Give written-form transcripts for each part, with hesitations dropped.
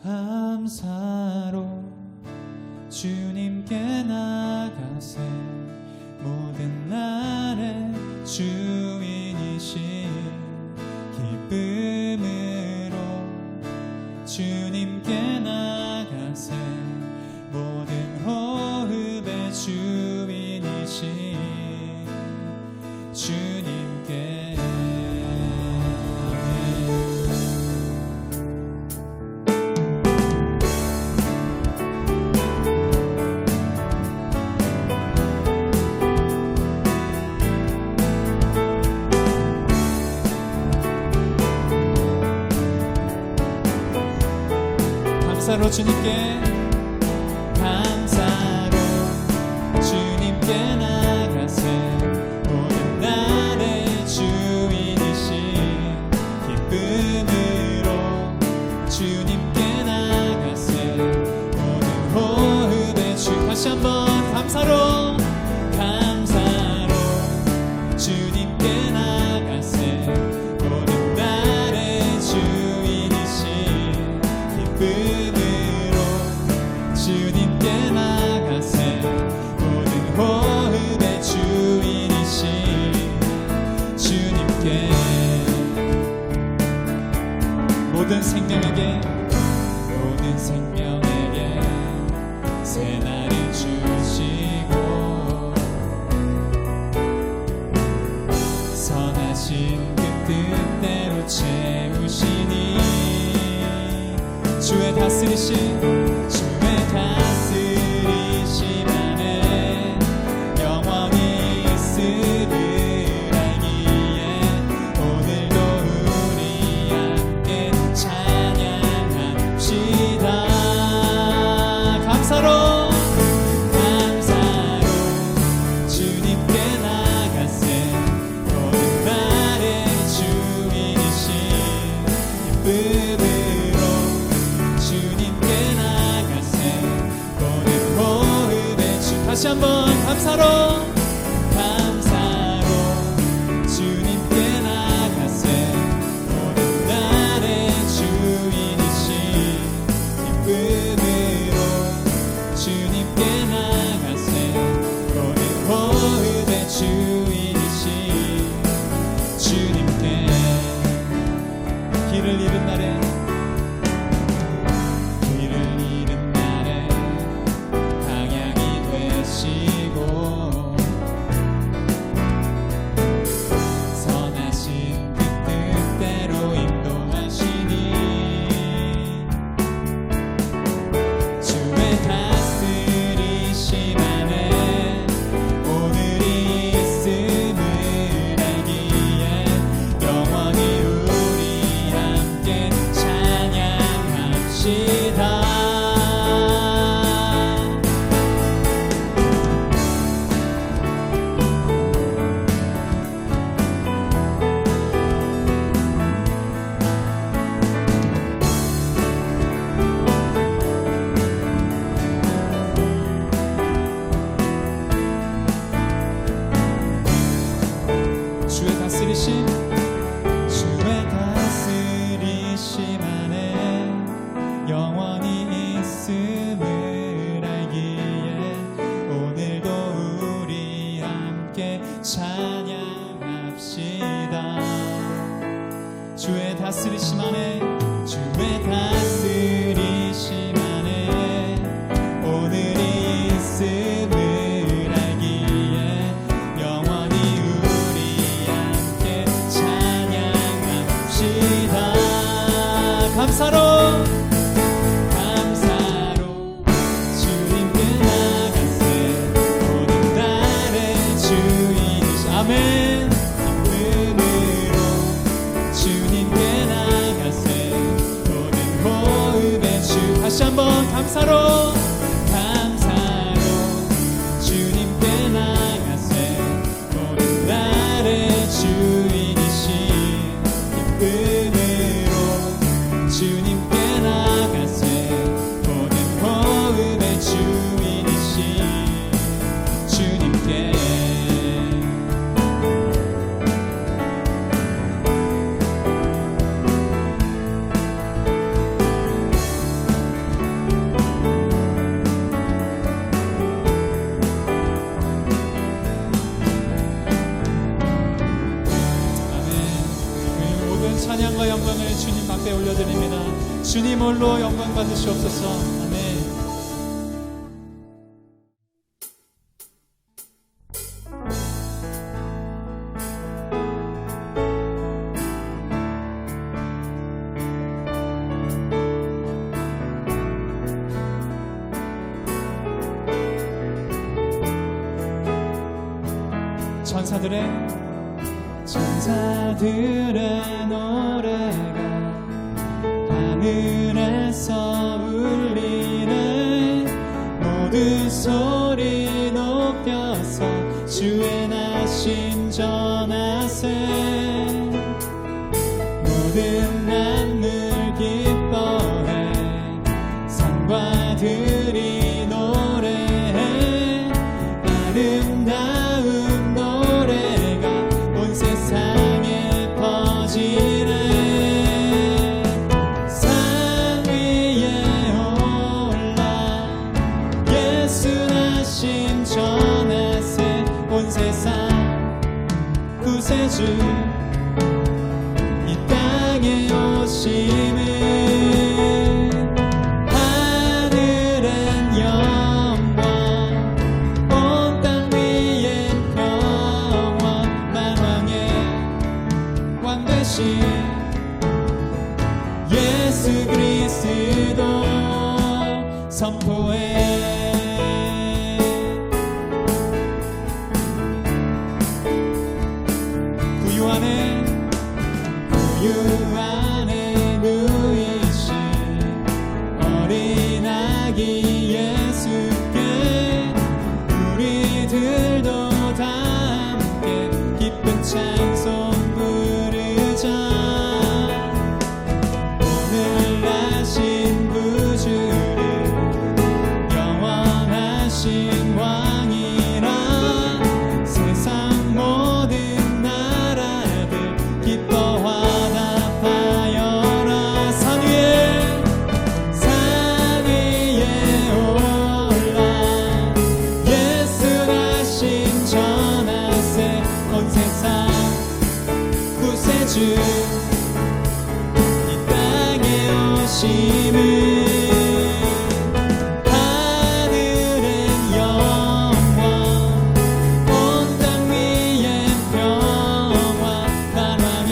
감사로 주님께 나가세 모든 날의 주인이신 기쁨으로 주님께 나가세 모든 호흡의 주인이신 주님께 감사로 주님께 감사로 주님께 나가세 모든 날의 주인이신 기쁨으로 주님께 나가세 모든 호흡의 주 다시 한번 감사로 감사로 주님께 나가세 모든 날의 주인이신 기쁨 주님께 나가세 모든 호흡의 주인이신 주님께 모든 생명에게 새날을 주시고 선하신 그 뜻대로 채우시니 주의 다스리심 안에 영원히 있음을 알기에 오늘도 우리 함께 찬양합시다. 감사로 주님께 나가세 모든 날의 주인이신 기쁨으로 주님께 나가세 다시 한번 감사로 주님께 나가세 모든 날의 주인이신 기쁨으로 주님께 나가세 모든 호흡의 주인이신 주님께 길을 잃은 날에 선하신 그 뜻대로 인도하시니 주의 다스리심 안에 오늘이 있음을 알기에 영원히 우리 함께 찬양합시다. 주의 다스리심 안에 영원히 있음을 알기에 오늘도 우리 함께 찬양합시다. 주의 다스리심 안에 오늘이 있음을 감사로 주님께 나가세 모든 날의 주인이신 아멘 기쁨으로 주님께 나가세 모든 호흡의 주 다시 한번 감사로 주님께 나가세 모든 날의 주인이신 기쁨으로 주님께 나가세 모든 호흡의 주인이신 주님께 주님 홀로 영광 받으시옵소서. 아멘. 천사들의 노래가 하늘에서 울리네. 모든 소리 높여서 주의 나신 전하세. 모든 만물 기뻐해 산과 들이 노래해. 아름다운 노래가 온 세상에 퍼지네. 산 위에 올라 예수 나신 전하세. 온 세상 구세주 이 땅에 오심을. 하늘엔 영광 온 땅 위엔 평화. 만왕의 왕 되신 예수 그리스도 선포해. 구유 안에 누이신 어린 아기 예수께 우리들도 다 함께 기쁜 찬송 부르자. 오늘 나신 구주를 영원하신 왕이라. 세상 모든 나라들 기뻐 화답하여라. 산 위에 올라 예수 나신 전하세. 온 세상 구세주 이 땅에 오심을. 하늘엔 영광 온 땅 위엔 평화. 만왕의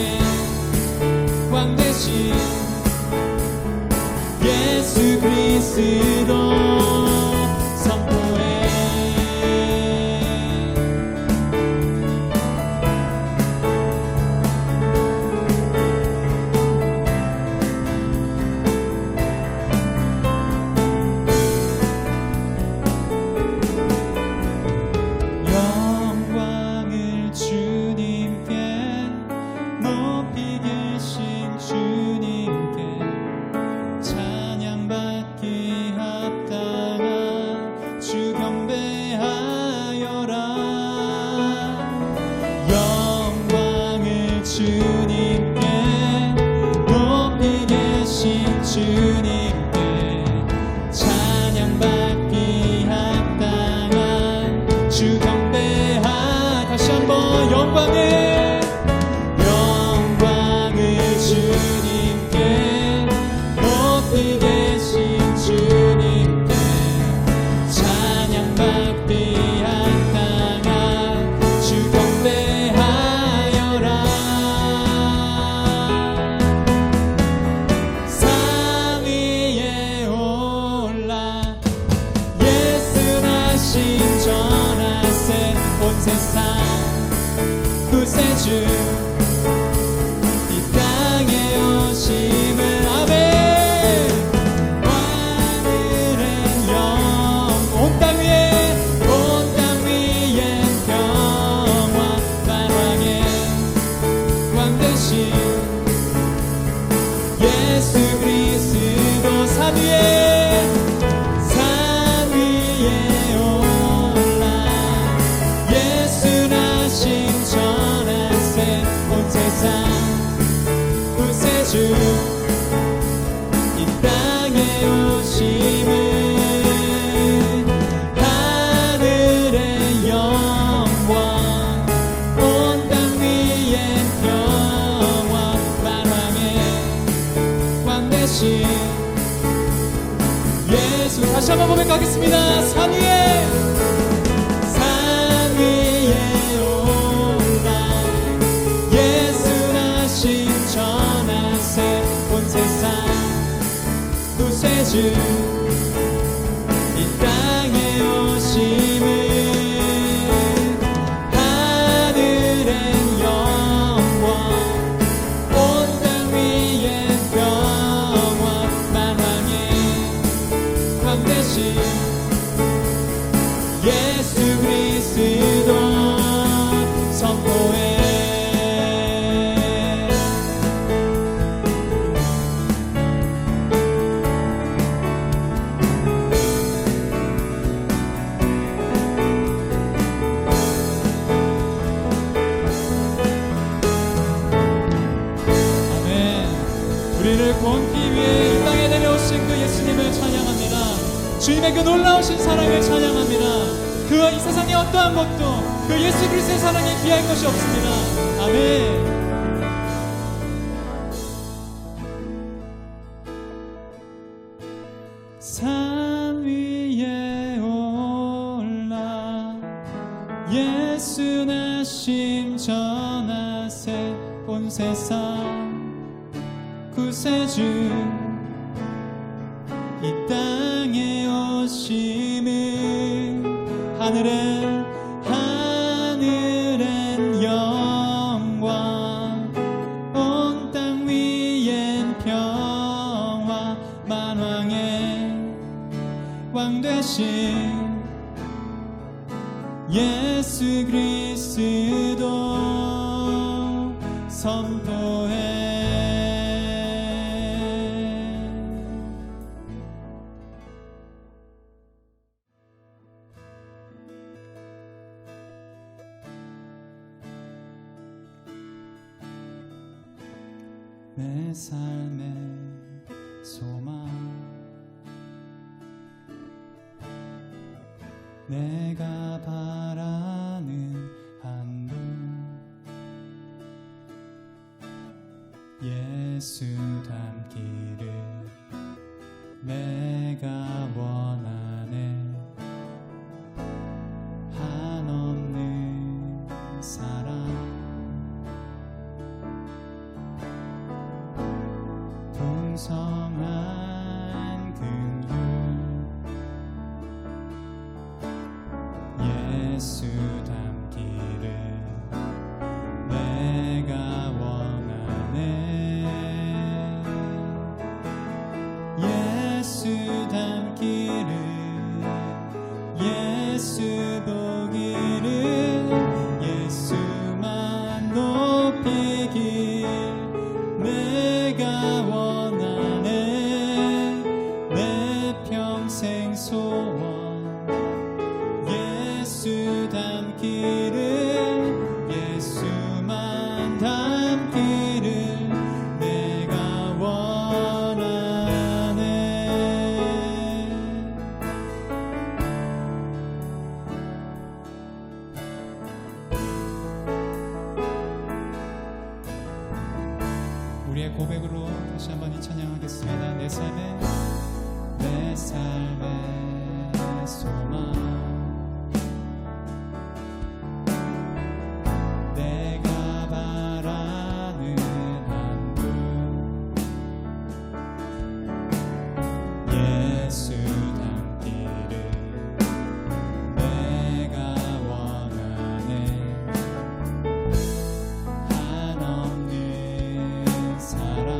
왕 되신 예수 그리스도 선포해. 영광을 주님께 높이 계신 주님께 찬양받기 합당한 주 경배하여라. 영광을 주님께 높이 계신 주님께 찬양받기 합당한 주 경배하. 다시 한번 영광을 주님께 높이 계신 주님께 찬양받기 합당한 주 경배하여라. 산 위에 올라 예수 나신 전하세. 온 세상 구세주 이 땅에 오심을. 아멘. 하늘엔 온 땅 위엔 평화. 만왕의 왕 되신 예수 그리스도 산 위에 올라 예수 나신 전하세. 온 세상 구세주 이 땅에 오심을. 하늘의 영광 온 땅 위엔 평화. 만왕의 왕 되신 예수. 다시 한번 고백하겠습니다. 산 위에 올라 예수 나신 전하세 온 세상 구세주 이 땅에 오심을 하늘의 영원 온 땅 위에 평화 만왕의 왕 되신 예수 그리스도 선포해. 아멘. 우리를 구원기 위해 이 땅에 내려오신 그 예수님을 찬양합니다. 주님의 그 놀라우신 사랑을 찬양합니다. 그 이 세상의 어떠한 것도 그 예수 그리스도의 사랑에 비할 것이 없습니다. 아멘. 산 위에 올라 예수 나심 전하세 온 세상 구세주 이 땅에 오심을 하늘엔 영광 온 땅 위엔 평화 만왕의 왕 되신 예수 그리스도 선포해. 내 삶의 소망 내가 바라는 한분 예수 닮기를 내가 원하네. 한없는 사랑 풍성한 긍휼 예수 닮기를 내가 원하네. 예수 닮기를 예수 보기를 예수만 높이길 내가 원하네. 내 평생 소원 예수 닮기를 예수만 닮기를 내가 원하네. 우리의 고백으로 다시 한번 이 찬양하겠습니다. 내 삶의 소망 내가 바라는 한분 예수 닮기를 내가 원하네. 한없는 사랑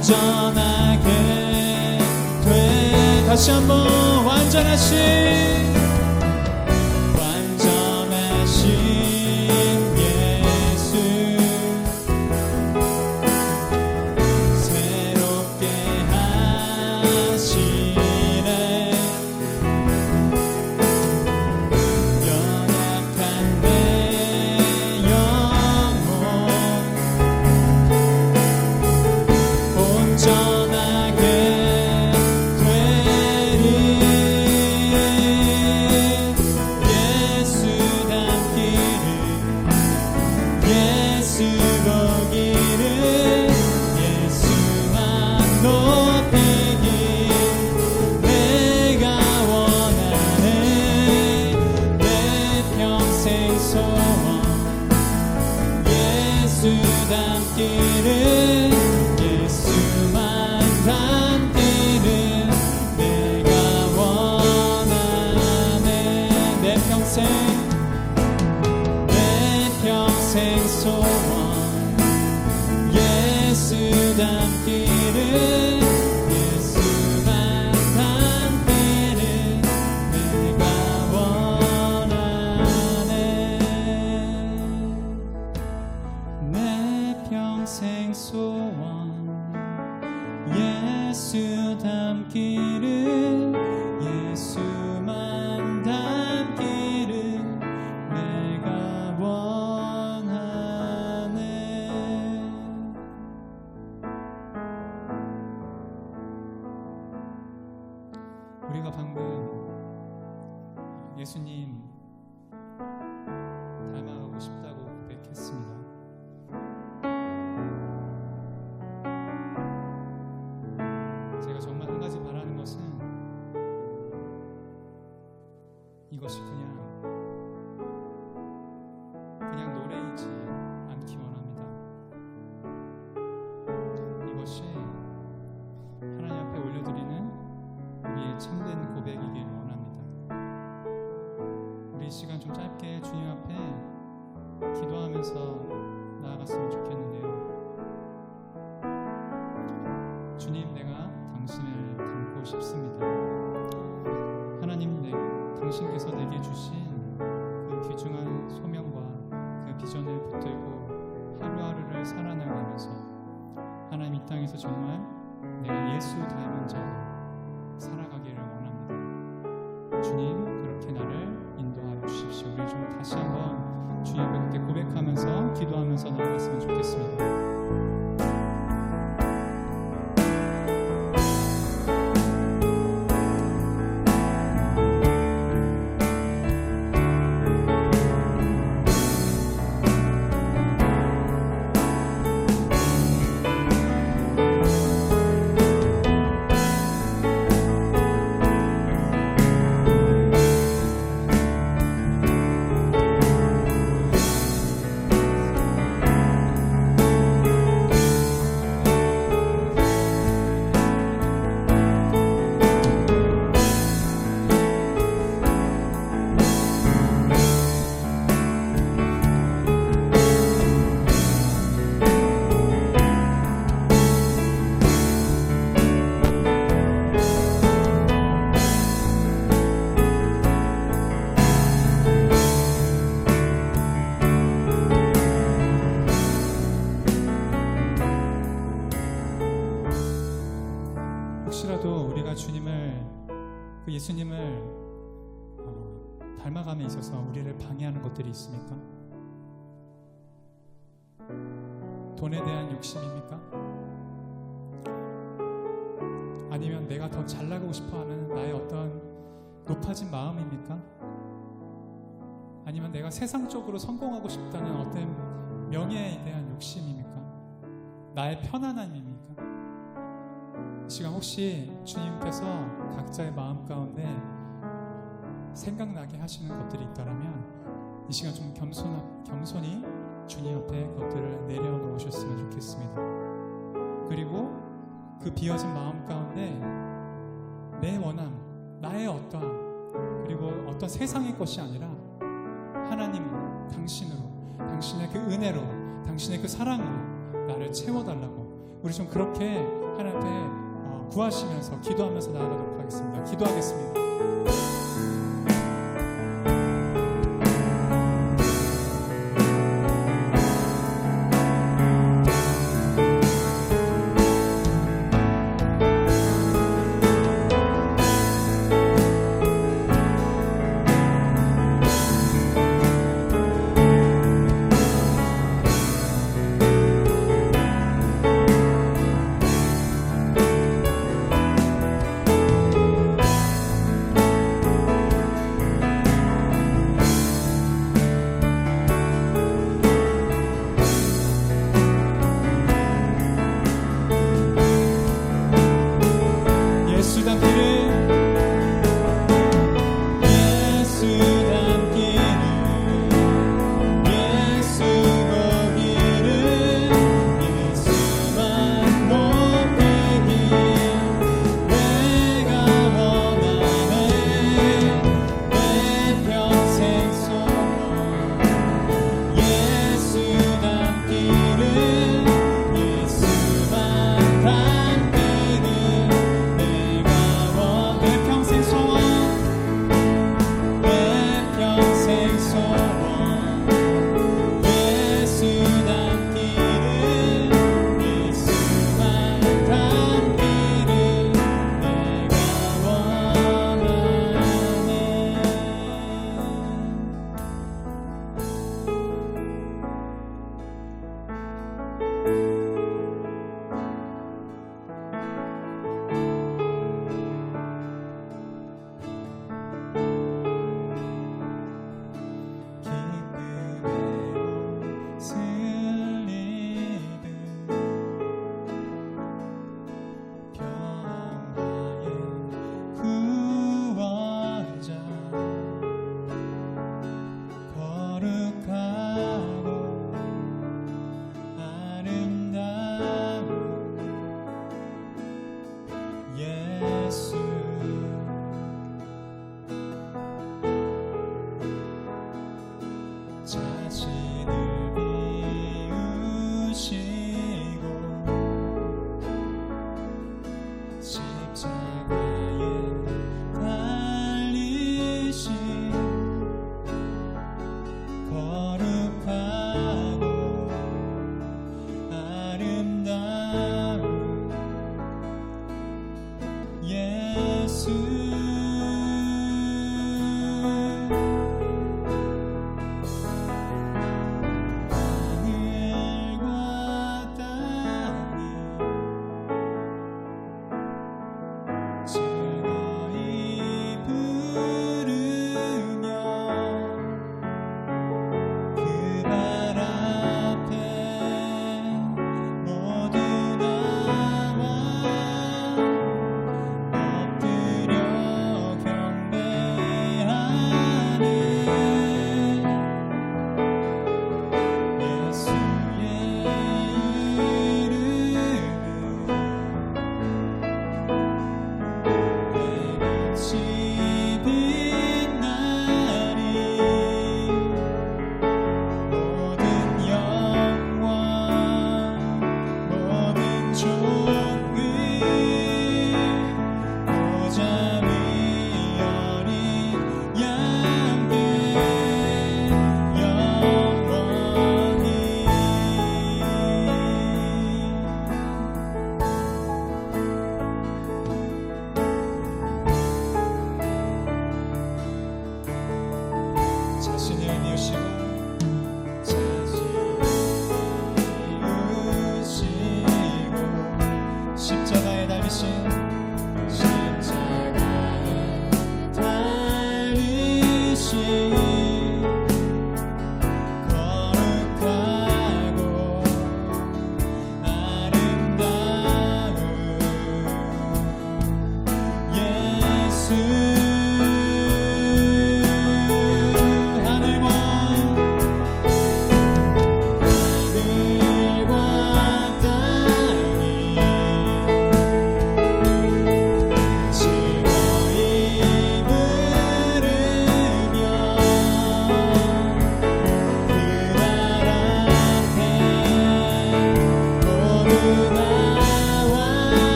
온전하게 돼. 다시 한번 완전하신 예수 새롭게 하시네. 연약한 내 영혼 온전하게 되리. 예수 닮기를 예수 보기를 예수만 높이길 내가 원하네. 내 평생 소원 예수 닮기를 예수만 닮기를 내가 원하네. 내 평생 소원 예수 닮기를 예수만 닮기를 내가 원하네. 내 평생 소원 예수 닮기를 예수만 닮기를 내가 원하네. 우리가 방금 예수님 닮아가고 싶다고 고백했습니다. 제가 정말 한 가지 바라는 것은 이것이 그냥 노래이지 않기 원합니다. 이것이 하나님 앞에 올려드리는 우리의 참된 고백이길 원합니다. 우리 이 시간 좀 짧게 주님 앞에 기도하면서 나아갔으면 좋겠는데요. 주님, 내가 당신을 닮고 싶습니다. 하나님, 당신께서 내게 주신 그 귀중한 소명과 그 비전을 붙들고 하루하루를 살아나가면서 하나님 이 땅에서 정말 내가 예수 닮은 자 살아가기를 원합니다. 주님, 그렇게 나를 인도하여 주십시오. 우리 좀 다시 한번 주님 앞에 그렇게 고백하면서 기도하면서 나아갔으면 좋겠습니다. 혹시라도 우리가 그 예수님을 닮아감에 있어서 우리를 방해하는 것들이 있습니까? 돈에 대한 욕심입니까? 아니면 내가 더 잘나가고 싶어하는 나의 어떤 높아진 마음입니까? 아니면 내가 세상적으로 성공하고 싶다는 어떤 명예에 대한 욕심입니까? 나의 편안함입니까? 이 시간 혹시 주님께서 각자의 마음 가운데 생각나게 하시는 것들이 있다면 이 시간 좀 겸손히 주님 앞에 그것들을 내려놓으셨으면 좋겠습니다. 그리고 그 비어진 마음 가운데 내 원함, 나의 어떠함, 그리고 어떤 세상의 것이 아니라 하나님 당신으로, 당신의 그 은혜로, 당신의 그 사랑으로 나를 채워달라고 우리 좀 그렇게 하나님 앞에 구하시면서 기도하면서 나아가도록 하겠습니다. 기도하겠습니다.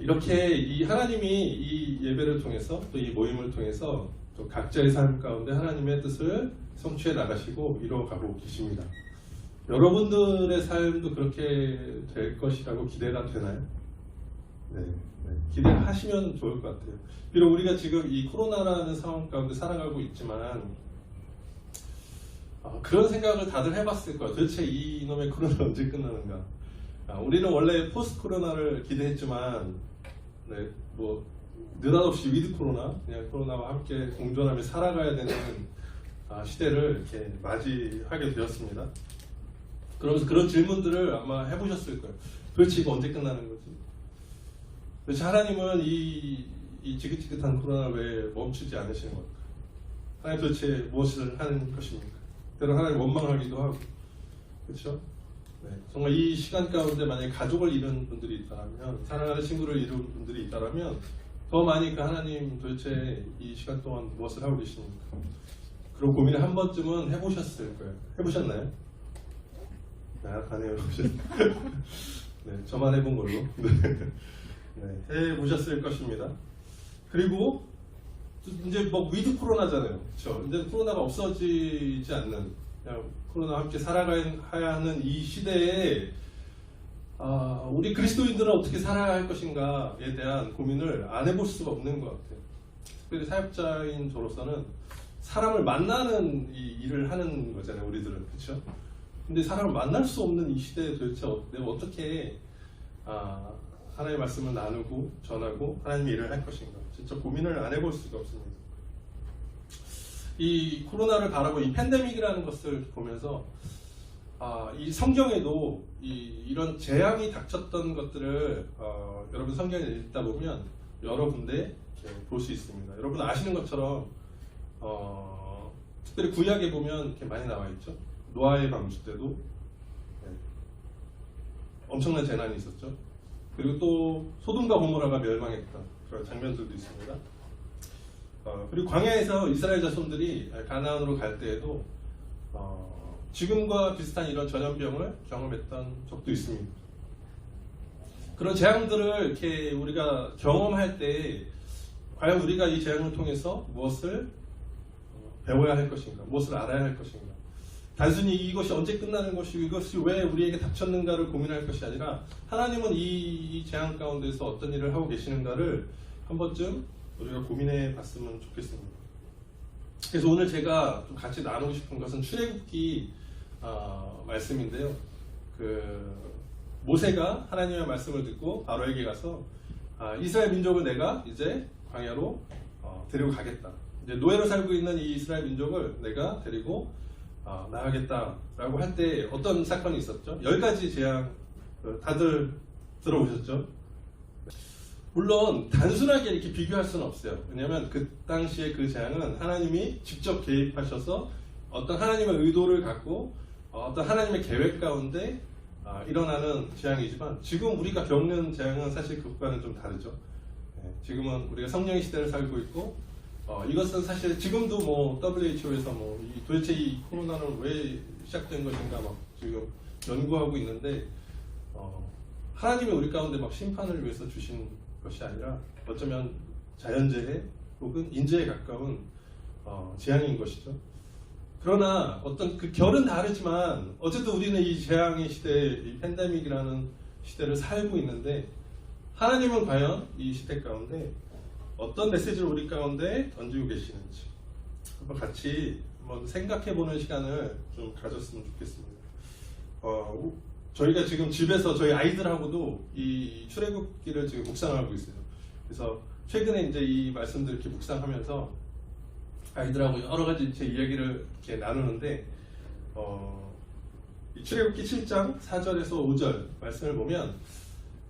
이렇게 이 하나님이 이 예배를 통해서 또 이 모임을 통해서 또 각자의 삶 가운데 하나님의 뜻을 성취해 나가시고 이루어가고 계십니다. 여러분들의 삶도 그렇게 될 것이라고 기대가 되나요? 네, 기대하시면 좋을 것 같아요. 비록 우리가 지금 이 코로나라는 상황 가운데 살아가고 있지만 그런 생각을 다들 해봤을 거예요. 도대체 이놈의 코로나 언제 끝나는가? 우리는 원래 포스트 코로나를 기대했지만 뭐 느닷없이 위드 코로나, 그냥 코로나와 함께 공존하며 살아가야 되는 시대를 이렇게 맞이하게 되었습니다. 그러면서 그런 질문들을 아마 해보셨을 거예요. 도대체 이거 언제 끝나는 거지? 도대체 하나님은 이 지긋지긋한 코로나를 왜 멈추지 않으시는 걸까? 하나님 도대체 무엇을 하는 것입니까? 때로 하나님 원망하기도 하고, 그렇죠? 네, 정말 이 시간 가운데 만약에 가족을 잃은 분들이 있다면, 사랑하는 친구를 잃은 분들이 있다면 더 많이 그 하나님 도대체 이 시간 동안 무엇을 하고 계십니까? 그런 고민을 한 번쯤은 해보셨을 거예요. 해보셨나요? 안 해보셨어요. 네, 저만 해본 걸로. 네, 해보셨을 것입니다. 그리고 이제 뭐 위드 코로나잖아요. 그렇죠? 이제 코로나가 없어지지 않는, 그냥 코로나와 함께 살아가야 하는 이 시대에 우리 그리스도인들은 어떻게 살아야 할 것인가에 대한 고민을 안 해볼 수가 없는 것 같아요. 특별히 사역자인 저로서는 사람을 만나는 이 일을 하는 거잖아요, 우리들은. 그렇죠? 근데 사람을 만날 수 없는 이 시대에 도대체 내가 어떻게 하나님의 말씀을 나누고 전하고 하나님의 일을 할 것인가, 진짜 고민을 안 해볼 수가 없습니다. 이 코로나를 바라고 이 팬데믹이라는 것을 보면서 이 성경에도 이런 재앙이 닥쳤던 것들을 여러분 성경을 읽다 보면 여러 군데 볼 수 있습니다. 여러분 아시는 것처럼 특별히 구약에 보면 이렇게 많이 나와 있죠. 노아의 방주 때도 엄청난 재난이 있었죠. 그리고 또 소돔과 고모라가 멸망했던 그런 장면들도 있습니다. 그리고 광야에서 이스라엘 자손들이 가나안으로 갈 때에도 지금과 비슷한 이런 전염병을 경험했던 적도 있습니다. 그런 재앙들을 이렇게 우리가 경험할 때 과연 우리가 이 재앙을 통해서 무엇을 배워야 할 것인가, 무엇을 알아야 할 것인가, 단순히 이것이 언제 끝나는 것이고 이것이 왜 우리에게 닥쳤는가를 고민할 것이 아니라 하나님은 이 재앙 가운데서 어떤 일을 하고 계시는가를 한 번쯤 우리가 고민해 봤으면 좋겠습니다. 그래서 오늘 제가 좀 같이 나누고 싶은 것은 출애굽기 말씀인데요. 모세가 하나님의 말씀을 듣고 바로에게 가서 이스라엘 민족을 내가 이제 광야로 데리고 가겠다. 이제 노예로 살고 있는 이 이스라엘 민족을 내가 데리고 나가겠다라고 할 때 어떤 사건이 있었죠? 10가지 재앙 다들 들어보셨죠? 물론 단순하게 이렇게 비교할 수는 없어요. 왜냐하면 그 당시에 그 재앙은 하나님이 직접 개입하셔서 어떤 하나님의 의도를 갖고 어떤 하나님의 계획 가운데 일어나는 재앙이지만 지금 우리가 겪는 재앙은 사실 그것과는 좀 다르죠. 지금은 우리가 성령의 시대를 살고 있고 이것은 사실 지금도 뭐 WHO에서 도대체 이 코로나는 왜 시작된 것인가 막 지금 연구하고 있는데 하나님이 우리 가운데 막 심판을 위해서 주신 것이 아니라 어쩌면 자연재해 혹은 인재에 가까운 재앙인 것이죠. 그러나 어떤 그 결은 다르지만 어쨌든 우리는 이 재앙의 시대, 이 팬데믹이라는 시대를 살고 있는데 하나님은 과연 이 시대 가운데 어떤 메시지를 우리 가운데 던지고 계시는지 한번 같이 생각해보는 시간을 좀 가졌으면 좋겠습니다. 저희가 지금 집에서 저희 아이들하고도 이 출애굽기를 지금 묵상하고 있어요. 그래서 최근에 이제 이 말씀들 이렇게 묵상하면서 아이들하고 여러 가지 제 이야기를 이렇게 나누는데 이 출애굽기 7장 4절에서 5절 말씀을 보면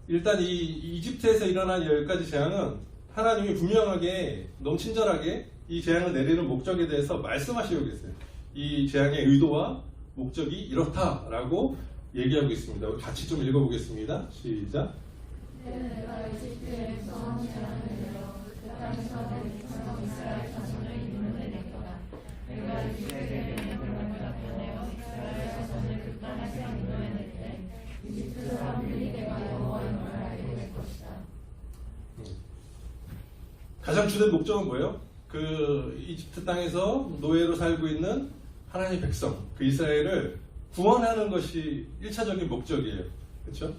일단 이 이집트에서 일어난 10가지 재앙은 하나님이 분명하게 너무 친절하게 이 재앙을 내리는 목적에 대해서 말씀하시고 계세요. 이 재앙의 의도와 목적이 이렇다라고 얘기하고 있습니다. 우리 같이 좀 읽어보겠습니다. 시작. 내가 이집트에서 재앙을 내려 그 땅에서 내 백성 이스라엘 자손을 인문에 냈거라. 내가 이집트에 내버려 펴내어 이스라엘 자손을 그 땅에서 인문에 낼 때 이집트 사람들이 내가 여호와인 걸 알게 될 것이다. 가장 주된 목적은 뭐예요? 그 이집트 땅에서 노예로 살고 있는 하나님의 백성, 그 이스라엘을 구원하는 것이 1차적인 목적이에요. 그렇죠?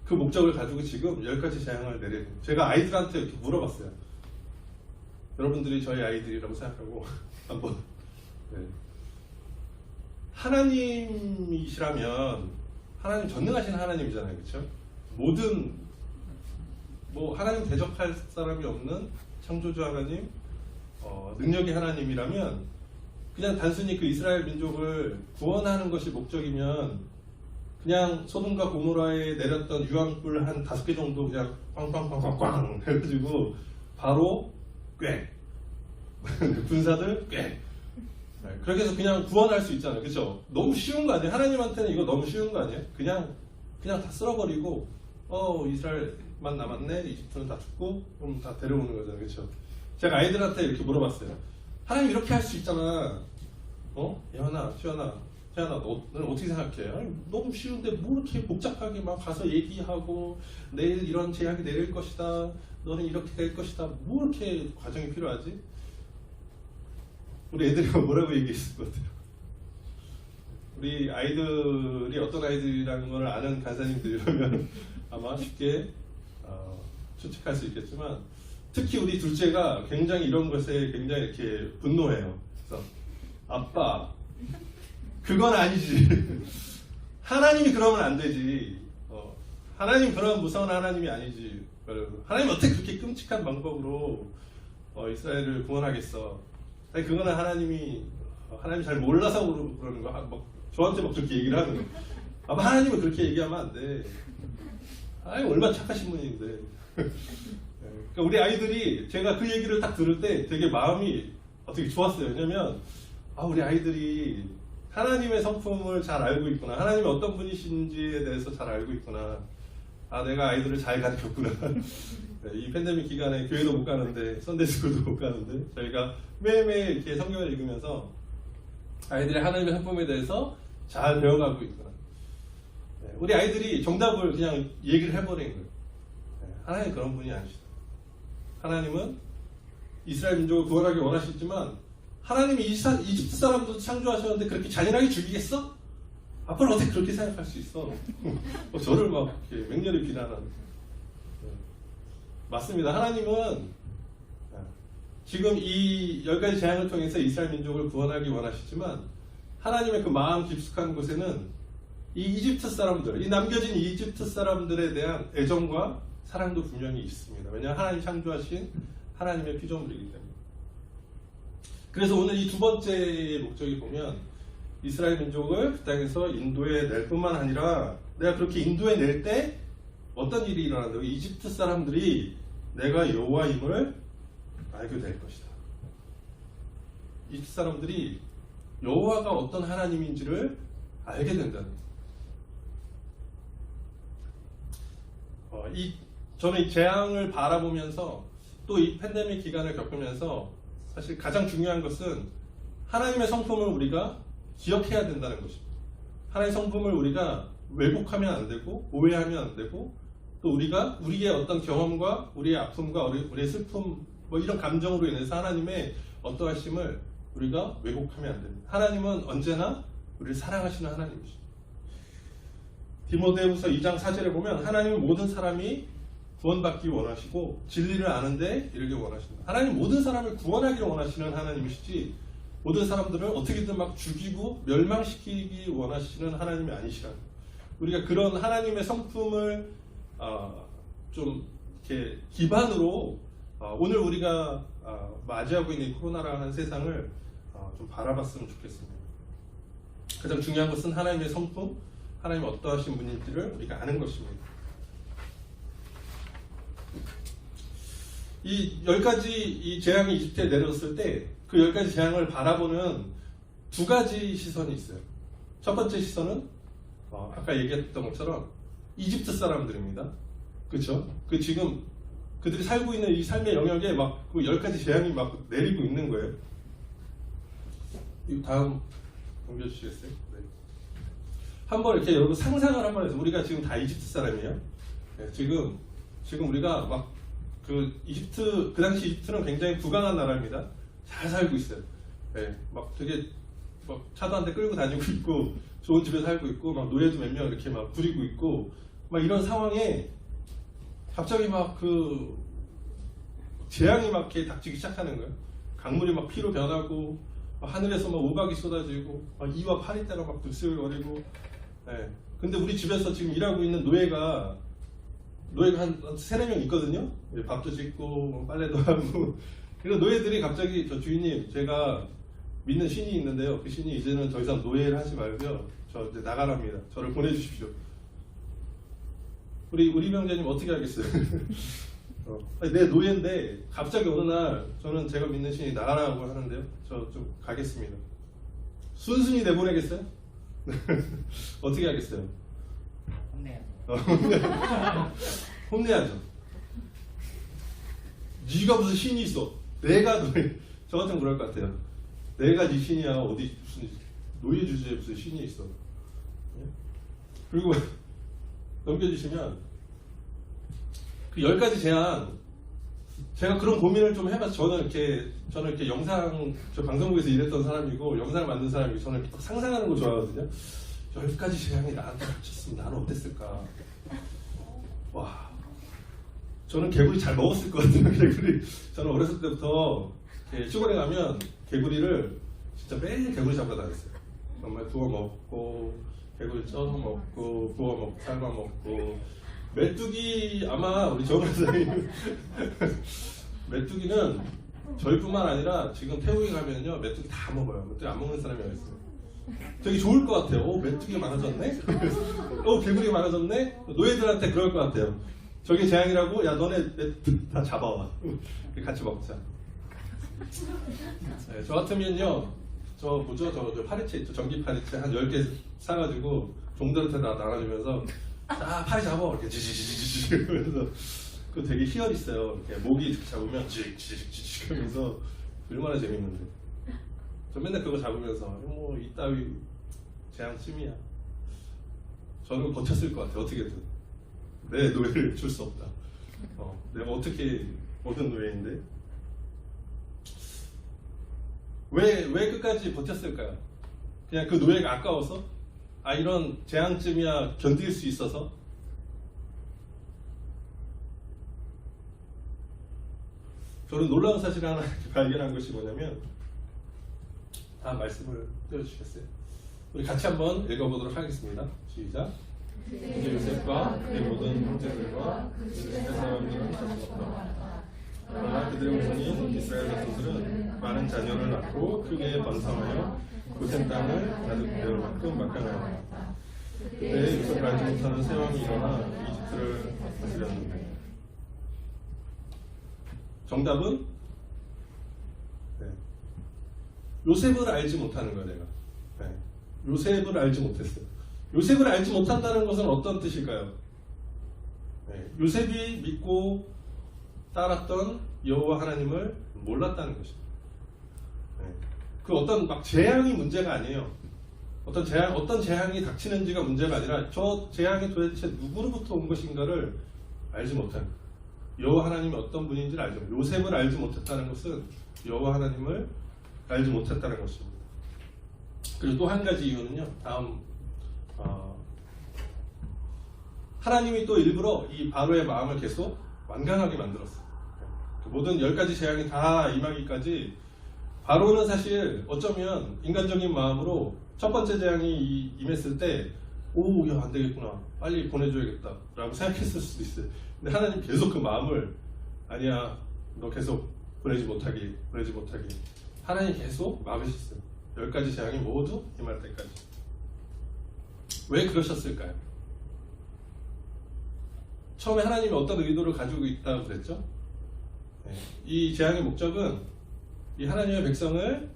그 목적을 가지고 지금 10가지 재앙을 내려요. 제가 아이들한테 이렇게 물어봤어요. 여러분들이 저희 아이들이라고 생각하고 한번 하나님이시라면 하나님 전능하신 하나님이잖아요. 그렇죠? 모든 하나님 대적할 사람이 없는 창조주 하나님, 능력의 하나님이라면 그냥 단순히 그 이스라엘 민족을 구원하는 것이 목적이면 그냥 소돔과 고모라에 내렸던 유황불 한 5개 정도 그냥 꽝꽝꽝꽝꽝 해가지고 바로 꽤 군사들 꽤 그렇게 해서 그냥 구원할 수 있잖아요. 그렇죠? 너무 쉬운 거 아니에요? 하나님한테는 이거 너무 쉬운 거 아니에요? 그냥 다 쓸어버리고 이스라엘만 남았네, 이집트는 다 죽고 그럼 다 데려오는 거잖아요. 그렇죠? 제가 아이들한테 이렇게 물어봤어요. 하나님 이렇게 할 수 있잖아. 예언아, 태연아, 너는 어떻게 생각해? 아니, 너무 쉬운데 뭐 이렇게 복잡하게 막 가서 얘기하고 내일 이런 재앙이 내릴 것이다, 너는 이렇게 될 것이다, 뭐 이렇게 과정이 필요하지? 우리 애들이 뭐라고 얘기했을 것 같아요? 우리 아이들이 어떤 아이들이라는 걸 아는 간사님들이라면 아마 쉽게 추측할 수 있겠지만, 특히 우리 둘째가 굉장히 이런 것에 굉장히 이렇게 분노해요. 그래서 아빠, 그건 아니지. 하나님이 그러면 안 되지. 하나님 그런 무서운 하나님이 아니지. 하나님 어떻게 그렇게 끔찍한 방법으로 이스라엘을 구원하겠어? 아니, 그거는 하나님이 잘 몰라서 그러는 거. 저한테 막 그렇게 얘기를 하는 거. 아마 하나님은 그렇게 얘기하면 안 돼. 하나님 얼마나 착하신 분인데. 그러니까 우리 아이들이 제가 그 얘기를 딱 들을 때 되게 마음이 어떻게 좋았어요. 왜냐면 우리 아이들이 하나님의 성품을 잘 알고 있구나, 하나님이 어떤 분이신지에 대해서 잘 알고 있구나, 내가 아이들을 잘 가르쳤구나. 이 팬데믹 기간에 교회도 못 가는데, 선데이스쿨도 못 가는데, 저희가 매일매일 이렇게 성경을 읽으면서 아이들이 하나님의 성품에 대해서 잘 배워가고 있구나. 우리 아이들이 정답을 그냥 얘기를 해버린 거예요. 하나님 그런 분이 아니시다. 하나님은 이스라엘 민족을 구원하기 원하시지만 하나님이 이집트 사람도 창조하셨는데 그렇게 잔인하게 죽이겠어? 아빠는 어떻게 그렇게 생각할 수 있어? 저를 막 이렇게 맹렬히 비난하는. 맞습니다. 하나님은 지금 이 10가지 재앙을 통해서 이스라엘 민족을 구원하기 원하시지만 하나님의 그 마음 깊숙한 곳에는 이 이집트 사람들, 이 남겨진 이집트 사람들에 대한 애정과 사랑도 분명히 있습니다. 왜냐하면 하나님 창조하신 하나님의 피조물이기 때문에. 그래서 오늘 이 두 번째 목적이 보면 이스라엘 민족을 그 땅에서 인도해 낼 뿐만 아니라 내가 그렇게 인도해 낼 때 어떤 일이 일어난다고? 이집트 사람들이 내가 여호와임을 알게 될 것이다. 이집트 사람들이 여호와가 어떤 하나님인지를 알게 된다는 거예요. 저는 이 재앙을 바라보면서 또 이 팬데믹 기간을 겪으면서 사실 가장 중요한 것은 하나님의 성품을 우리가 기억해야 된다는 것입니다. 하나님의 성품을 우리가 왜곡하면 안 되고 오해하면 안 되고, 또 우리가 우리의 어떤 경험과 우리의 아픔과 우리의 슬픔 이런 감정으로 인해서 하나님의 어떠하심을 우리가 왜곡하면 안 됩니다. 하나님은 언제나 우리를 사랑하시는 하나님이십니다. 디모데후서 2장 4절에 보면 하나님은 모든 사람이 구원받기 원하시고 진리를 아는데 이르기 원하신다. 하나님 모든 사람을 구원하기를 원하시는 하나님이시지 모든 사람들을 어떻게든 막 죽이고 멸망시키기 원하시는 하나님이 아니시라는 거예요. 우리가 그런 하나님의 성품을 좀 이렇게 기반으로 오늘 우리가 맞이하고 있는 이 코로나라는 세상을 좀 바라봤으면 좋겠습니다. 가장 중요한 것은 하나님의 성품, 하나님이 어떠하신 분인지를 우리가 아는 것입니다. 이 10가지 이 재앙이 이집트에 내려졌을 때 그 10가지 재앙을 바라보는 두 가지 시선이 있어요. 첫 번째 시선은 아까 얘기했던 것처럼 이집트 사람들입니다. 그렇죠? 지금 그들이 살고 있는 이 삶의 영역에 막 그 10가지 재앙이 막 내리고 있는 거예요. 이 다음 넘겨주시겠어요? 네. 한번 이렇게 여러분 상상을 한번 해서 우리가 지금 다 이집트 사람이에요. 네, 지금 우리가 막 그 당시 이집트는 굉장히 부강한 나라입니다. 잘 살고 있어요. 예, 막 되게 막 차도 한 대 끌고 다니고 있고 좋은 집에 살고 있고 막 노예도 몇 명 이렇게 막 부리고 있고 막 이런 상황에 갑자기 막 그 재앙이 막 이렇게 닥치기 시작하는 거예요. 강물이 막 피로 변하고 막 하늘에서 막 우박이 쏟아지고 막 이와 파리떼가 막 불쑥거리고. 예. 근데 우리 집에서 지금 일하고 있는 노예가 한 3-4명 있거든요. 밥도 짓고 뭐 빨래도 하고. 그래서 노예들이 갑자기 저 주인님 제가 믿는 신이 있는데요. 그 신이 이제는 더 이상 노예를 하지 말고요. 저 이제 나가랍니다. 저를 보내주십시오. 우리 병자님 어떻게 하겠어요? 아니, 내 노예인데 갑자기 어느 날 저는 제가 믿는 신이 나가라고 하는데요. 저 좀 가겠습니다. 순순히 내보내겠어요? 어떻게 하겠어요? 혼내야죠. 네가 무슨 신이 있어? 내가 노예. 저 같으면 그럴 것 같아요. 내가 네 신이야. 어디 무슨 노예 주제에 무슨 신이 있어? 그리고 넘겨주시면 그 10가지 제안. 제가 그런 고민을 좀 해봐서 저는 이렇게 영상 저 방송국에서 일했던 사람이고 영상을 만든 사람이고 저는 이렇게 상상하는 거 좋아하거든요. 10가지 재앙이 나한테 닥쳤으면 나는 어땠을까? 와, 저는 개구리 잘 먹었을 것 같아요. 개구리. 저는 어렸을 때부터 시골에 가면 개구리를 진짜 매일 개구리 잡으러 다녔어요. 정말 구워 먹고 개구리 쪄서 먹고 구워 먹고 삶아 먹고. 메뚜기 아마 우리 정원사님 메뚜기는 저희뿐만 아니라 지금 태국에 가면요 메뚜기 다 먹어요. 메뚜기 안 먹는 사람이 어디 있어요? 되게 좋을 것 같아요. 메뚜기가 많아졌네? 개구리가 많아졌네? 노예들한테 그럴 것 같아요. 저게 재앙이라고? 야 너네 다 잡아와. 같이 먹자. 네, 저 같으면요 저 파리채 있죠. 전기 파리채 한 10개 사가지고 종들한테 다 나눠주면서 자 파리 잡아 이렇게 지지지지지 하면서 그 되게 희열 있어요. 이렇게 모기 잡으면 지지지지 하면서 얼마나 재밌는데. 저 맨날 그거 잡으면서 뭐 이따위 재앙 찜이야. 저는 버텼을 것 같아요. 어떻게든 내 노예를 줄 수 없다. 내가 어떻게 얻은 노예인데 왜 끝까지 버텼을까요? 그냥 그 노예가 아까워서? 이런 재앙쯤이야 견딜 수 있어서? 저는 놀라운 사실 하나 발견한 것이 뭐냐면 다음 말씀을 띄워주시겠어요? 우리 같이 한번 읽어보도록 하겠습니다. 시작. 이제 요셉과 그의 모든 형제들과 그들의 사람들은 다죽었다. 그러나 그들의 후손인 이스라엘 백성들은 많은 자녀를 낳고 크게 번성하여 고센 땅을 가득되어 만큼 막강하였다. 그때 요셉을 알지 못하는 새 왕이 일어나 이집트를 다스렸는데. 정답은 요셉을 알지 못하는 거야 내가. 요셉을 알지 못했어요. 요셉을 알지 못한다는 것은 어떤 뜻일까요? 요셉이 믿고 따랐던 여호와 하나님을 몰랐다는 것입니다. 그 어떤 막 재앙이 문제가 아니에요. 어떤 재앙이 닥치는지가 문제가 아니라 저 재앙이 도대체 누구로부터 온 것인가를 알지 못한. 여호와 하나님이 어떤 분인지를 알지 못해요. 요셉을 알지 못했다는 것은 여호와 하나님을 알지 못했다는 것입니다. 그리고 또 한 가지 이유는요. 다음 하나님이 또 일부러 이 바로의 마음을 계속 완강하게 만들었어요. 모든 10가지 재앙이 다 임하기까지 바로는 사실 어쩌면 인간적인 마음으로 첫 번째 재앙이 임했을 때 야 안 되겠구나 빨리 보내줘야겠다 라고 생각했을 수도 있어요. 근데 하나님 계속 그 마음을 아니야 너 계속 보내지 못하게 하나님 계속 막으셨어요. 10가지 재앙이 모두 임할 때까지. 왜 그러셨을까요? 처음에 하나님이 어떤 의도를 가지고 있다고 그랬죠? 이 재앙의 목적은 이 하나님의 백성을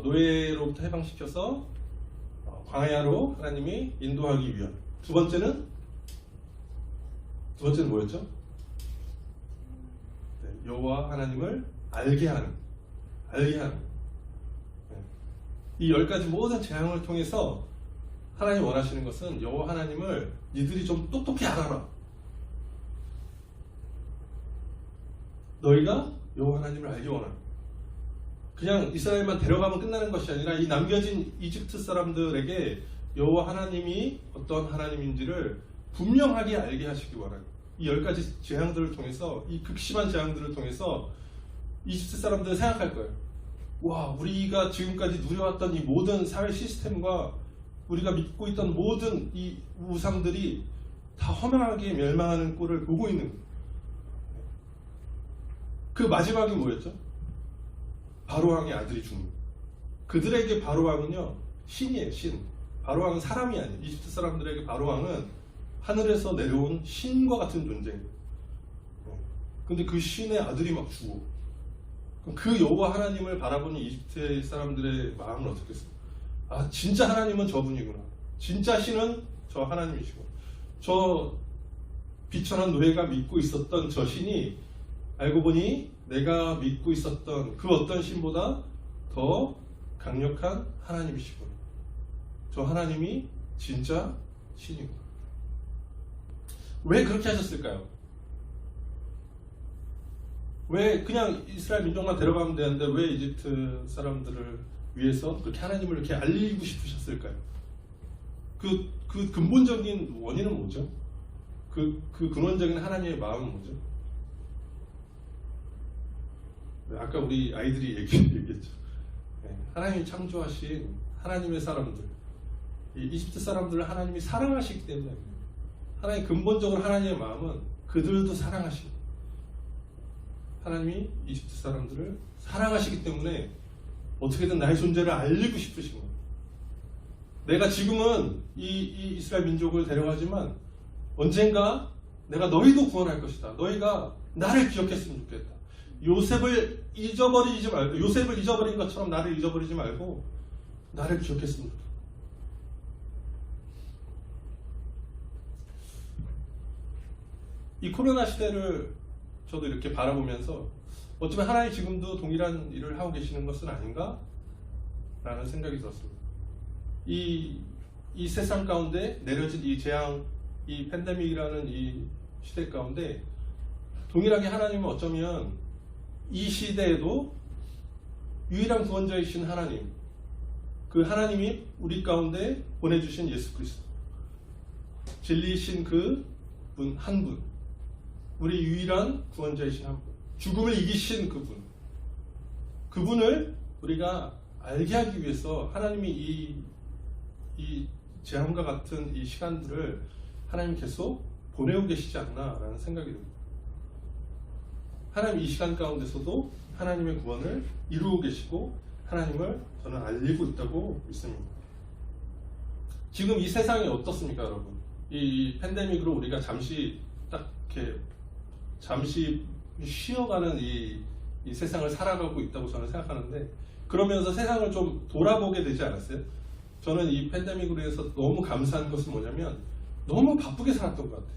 노예로부터 해방시켜서 광야로 하나님이 인도하기 위한. 두 번째는 뭐였죠? 여호와 하나님을 알게 하는. 이 10가지 모든 재앙을 통해서 하나님이 원하시는 것은 여호와 하나님을 니들이 좀 똑똑히 알아라. 너희가 여호와 하나님을 알기 원하노라. 그냥 이스라엘만 데려가면 끝나는 것이 아니라 이 남겨진 이집트 사람들에게 여호와 하나님이 어떤 하나님인지를 분명하게 알게 하시기 원합니다. 이 10가지 재앙들을 통해서, 이 극심한 재앙들을 통해서 이집트 사람들은 생각할 거예요. 와, 우리가 지금까지 누려왔던 이 모든 사회 시스템과 우리가 믿고 있던 모든 이 우상들이 다 허망하게 멸망하는 꼴을 보고 있는 거예요. 그 마지막이 뭐였죠? 바로왕의 아들이 죽는 거예요. 그들에게 바로왕은요, 신이에요, 신. 바로왕은 사람이 아니에요. 이집트 사람들에게 바로왕은 하늘에서 내려온 신과 같은 존재예요. 근데 그 신의 아들이 막 죽어. 그럼 그 여호와 하나님을 바라보는 이집트 사람들의 마음은 어떻겠어요? 아, 진짜 하나님은 저분이구나. 진짜 신은 저 하나님이시고, 저 비천한 노예가 믿고 있었던 저 신이 알고 보니 내가 믿고 있었던 그 어떤 신보다 더 강력한 하나님이시구나. 저 하나님이 진짜 신이구나. 왜 그렇게 하셨을까요? 왜 그냥 이스라엘 민족만 데려가면 되는데 왜 이집트 사람들을 위해서 그렇게 하나님을 이렇게 알리고 싶으셨을까요? 그 근본적인 원인은 뭐죠? 그 근원적인 하나님의 마음은 뭐죠? 아까 우리 아이들이 얘기했죠. 하나님이 창조하신 하나님의 사람들, 이 이집트 사람들을 하나님이 사랑하시기 때문에, 하나님 근본적으로 하나님의 마음은 그들도 사랑하시고, 하나님이 이집트 사람들을 사랑하시기 때문에 어떻게든 나의 존재를 알리고 싶으신 거예요. 내가 지금은 이 이스라엘 민족을 데려가지만 언젠가 내가 너희도 구원할 것이다. 너희가 나를 기억했으면 좋겠다. 요셉을 잊어버리지 말고, 요셉을 잊어버린 것처럼 나를 잊어버리지 말고 나를 기억했으면 좋겠다. 이 코로나 시대를 저도 이렇게 바라보면서 어쩌면 하나님 지금도 동일한 일을 하고 계시는 것은 아닌가? 라는 생각이 들었습니다. 이 세상 가운데 내려진 이 재앙, 이 팬데믹이라는 이 시대 가운데 동일하게 하나님은 어쩌면 이 시대에도 유일한 구원자이신 하나님, 그 하나님이 우리 가운데 보내주신 예수 그리스도, 진리이신 그 분 한 분, 우리 유일한 구원자이신 한 분, 죽음을 이기신 그분, 그분을 우리가 알게 하기 위해서 하나님이 이 재앙과 같은 이 시간들을 하나님 계속 보내고 계시지 않나라는 생각이 듭니다. 하나님 이 시간 가운데서도 하나님의 구원을 이루고 계시고 하나님을 저는 알리고 있다고 믿습니다. 지금 이 세상이 어떻습니까, 여러분? 이 팬데믹으로 우리가 잠시 딱 이렇게 잠시 쉬어가는 이 세상을 살아가고 있다고 저는 생각하는데, 그러면서 세상을 좀 돌아보게 되지 않았어요? 저는 이 팬데믹으로 해서 너무 감사한 것은 뭐냐면 너무 바쁘게 살았던 것 같아요.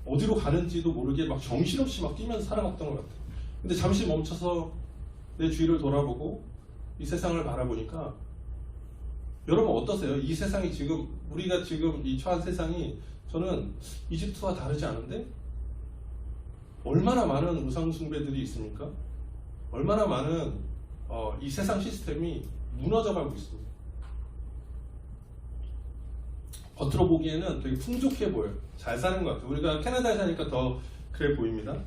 어디로 가는지도 모르게 막 정신없이 막 뛰면서 살아갔던 것 같아요. 근데 잠시 멈춰서 내 주위를 돌아보고 이 세상을 바라보니까, 여러분 어떠세요? 이 세상이 지금, 우리가 지금 이 처한 세상이 저는 이집트와 다르지 않은데 얼마나 많은 우상숭배들이 있습니까? 얼마나 많은 이 세상 시스템이 무너져가고 있습니다. 겉으로 보기에는 되게 풍족해 보여요. 잘 사는 것 같아요. 우리가 캐나다에 사니까 더 그래 보입니다.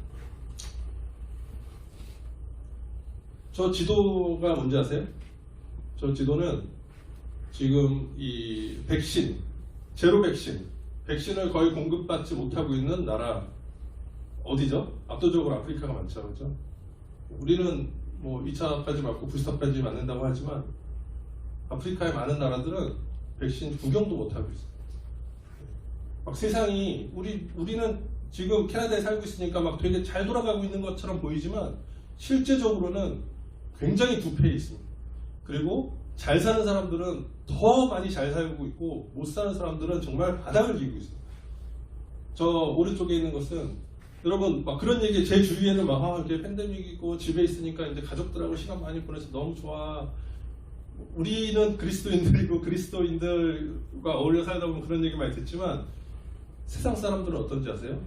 저 지도가 뭔지 아세요? 저 지도는 지금 이 백신, 제로 백신을 거의 공급받지 못하고 있는 나라 어디죠? 압도적으로 아프리카가 많죠, 그렇죠? 우리는 뭐 2차까지 맞고 부스터까지 맞는다고 하지만 아프리카의 많은 나라들은 백신 구경도 못하고 있어요. 막 세상이, 우리는 지금 캐나다에 살고 있으니까 막 되게 잘 돌아가고 있는 것처럼 보이지만 실제적으로는 굉장히 부패해 있습니다. 그리고 잘 사는 사람들은 더 많이 잘 살고 있고 못 사는 사람들은 정말 바닥을 기고 있어요. 저 오른쪽에 있는 것은, 여러분 막 그런 얘기, 제 주위에는 막 이렇게 팬데믹이고 집에 있으니까 이제 가족들하고 시간 많이 보내서 너무 좋아. 우리는 그리스도인들이고 그리스도인들과 어울려 살다 보면 그런 얘기 많이 듣지만 세상 사람들은 어떤지 아세요?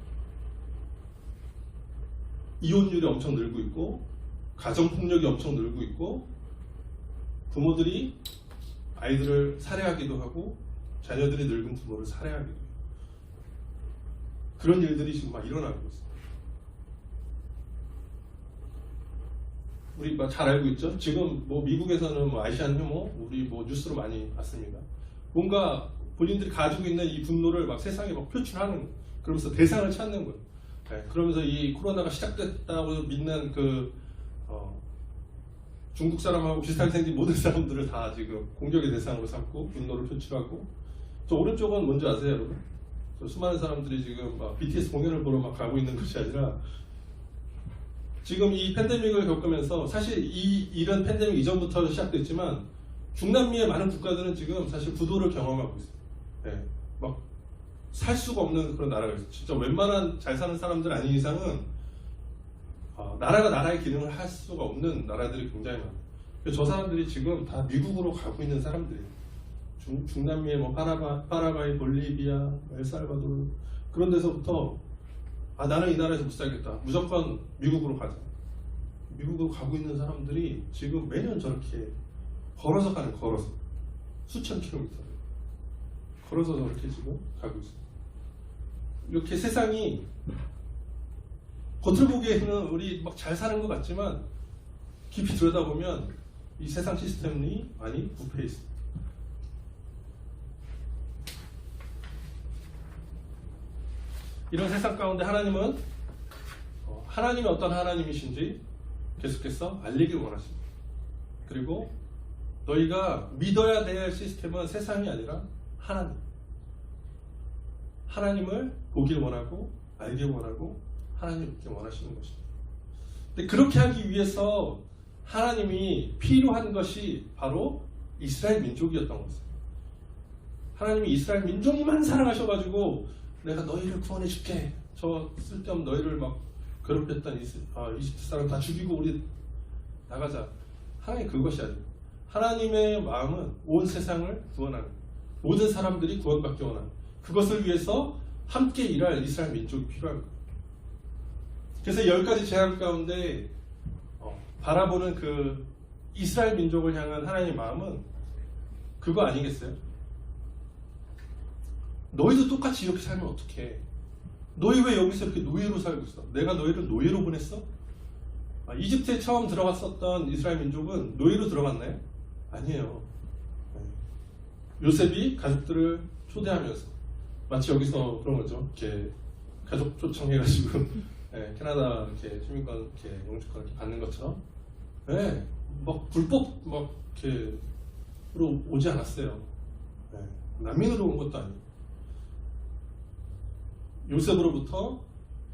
이혼율이 엄청 늘고 있고 가정폭력이 엄청 늘고 있고 부모들이 아이들을 살해하기도 하고 자녀들이 늙은 부모를 살해하기도 해요. 그런 일들이 지금 막 일어나고 있어요. 우리 잘 알고 있죠? 지금 뭐 미국에서는 뭐 아시안 혐오 우리 뭐 뉴스로 많이 봤습니다. 뭔가 본인들이 가지고 있는 이 분노를 막 세상에 막 표출하는 거예요. 그러면서 대상을 찾는 거예요. 네, 그러면서 이 코로나가 시작됐다고 믿는 중국 사람하고 비슷하게 생긴 모든 사람들을 다 지금 공격의 대상으로 삼고 분노를 표출하고, 저 오른쪽은 뭔지 아세요, 여러분? 저 수많은 사람들이 지금 막 BTS 공연을 보러 막 가고 있는 것이 아니라 지금 이 팬데믹을 겪으면서, 사실 이런 팬데믹 이전부터 시작됐지만 중남미의 많은 국가들은 지금 사실 부도를 경험하고 있어요. 네, 막 살 수가 없는 그런 나라가 있어요. 진짜 웬만한 잘 사는 사람들 아닌 이상은 나라가 나라의 기능을 할 수가 없는 나라들이 굉장히 많아요. 저 사람들이 지금 다 미국으로 가고 있는 사람들이에요. 중남미의 뭐 파라과이, 볼리비아, 엘살바도르 그런 데서부터 나는 이 나라에서 못 살겠다, 무조건 미국으로 가자. 미국으로 가고 있는 사람들이 지금 매년 저렇게 걸어서 가는, 걸어서 수천 킬로미터를 걸어서 저렇게 지금 가고 있어요. 이렇게 세상이 겉을 보기에는 우리 막 잘 사는 것 같지만 깊이 들여다보면 이 세상 시스템이 많이 부패해 있습니다. 이런 세상 가운데 하나님은 하나님이 어떤 하나님이신지 계속해서 알리길 원하십니다. 그리고 너희가 믿어야 될 시스템은 세상이 아니라 하나님을 보길 원하고 알길 원하고 하나님께 원하시는 것입니다. 근데 그렇게 하기 위해서 하나님이 필요한 것이 바로 이스라엘 민족이었던 것입니다. 하나님이 이스라엘 민족만 사랑하셔가지고 내가 너희를 구원해 줄게, 저 쓸데없는 너희를 막 괴롭혔던 이집트 사람 다 죽이고 우리 나가자. 하나님 그것이 아니에요. 하나님의 마음은 온 세상을 구원하는, 모든 사람들이 구원받기 원하는, 그것을 위해서 함께 일할 이스라엘 민족이 필요한 거예요. 그래서 10가지 재앙 가운데 바라보는 그 이스라엘 민족을 향한 하나님의 마음은 그거 아니겠어요? 너희도 똑같이 이렇게 살면 어떡해? 너희 왜 여기서 이렇게 노예로 살고 있어? 내가 너희를 노예로 보냈어? 이집트에 처음 들어갔었던 이스라엘 민족은 노예로 들어갔나요? 아니에요. 요셉이 가족들을 초대하면서, 마치 여기서 그런 거죠. 이렇게 가족 초청해가지고 캐나다 이렇게 시민권, 이렇게 영주권 이렇게 받는 것처럼, 막 불법 막 이렇게로 오지 않았어요. 난민으로 온 것도 아니고. 요셉으로부터